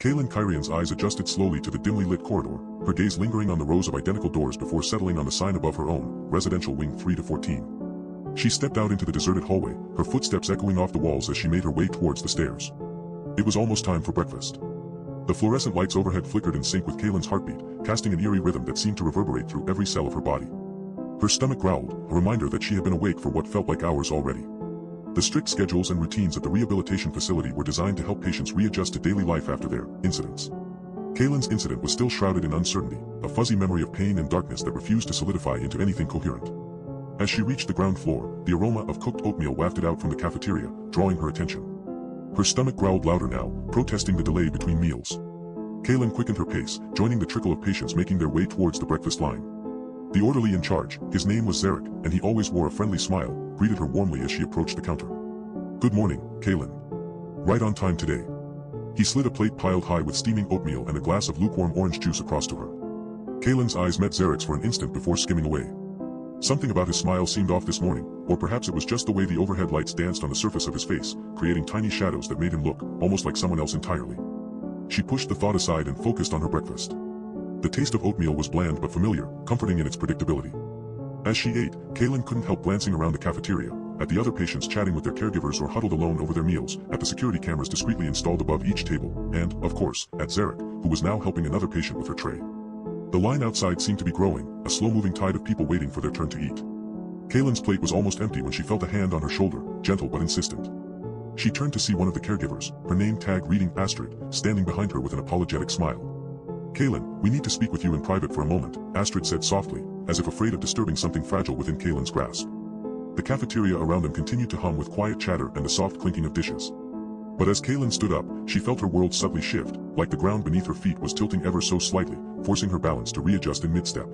Kaelin Khyrien's eyes adjusted slowly to the dimly lit corridor, her gaze lingering on the rows of identical doors before settling on the sign above her own, Residential Wing 3 to 14. She stepped out into the deserted hallway, her footsteps echoing off the walls as she made her way towards the stairs. It was almost time for breakfast. The fluorescent lights overhead flickered in sync with Kaelin's heartbeat, casting an eerie rhythm that seemed to reverberate through every cell of her body. Her stomach growled, a reminder that she had been awake for what felt like hours already. The strict schedules and routines at the rehabilitation facility were designed to help patients readjust to daily life after their incidents. Kaelin's incident was still shrouded in uncertainty, a fuzzy memory of pain and darkness that refused to solidify into anything coherent. As she reached the ground floor, the aroma of cooked oatmeal wafted out from the cafeteria, drawing her attention. Her stomach growled louder now, protesting the delay between meals. Kaelin quickened her pace, joining the trickle of patients making their way towards the breakfast line. The orderly in charge, his name was Zarek, and he always wore a friendly smile, greeted her warmly as she approached the counter. "Good morning, Kaelin. Right on time today." He slid a plate piled high with steaming oatmeal and a glass of lukewarm orange juice across to her. Kaelin's eyes met Zarek's for an instant before skimming away. Something about his smile seemed off this morning, or perhaps it was just the way the overhead lights danced on the surface of his face, creating tiny shadows that made him look almost like someone else entirely. She pushed the thought aside and focused on her breakfast. The taste of oatmeal was bland but familiar, comforting in its predictability. As she ate, Kaelin couldn't help glancing around the cafeteria, at the other patients chatting with their caregivers or huddled alone over their meals, at the security cameras discreetly installed above each table, and, of course, at Zarek, who was now helping another patient with her tray. The line outside seemed to be growing, a slow-moving tide of people waiting for their turn to eat. Kaelin's plate was almost empty when she felt a hand on her shoulder, gentle but insistent. She turned to see one of the caregivers, her name tag reading Astrid, standing behind her with an apologetic smile. "Kaelin, we need to speak with you in private for a moment," Astrid said softly, as if afraid of disturbing something fragile within Kaelin's grasp. The cafeteria around them continued to hum with quiet chatter and the soft clinking of dishes. But as Kaelin stood up, she felt her world subtly shift, like the ground beneath her feet was tilting ever so slightly, forcing her balance to readjust in mid-step.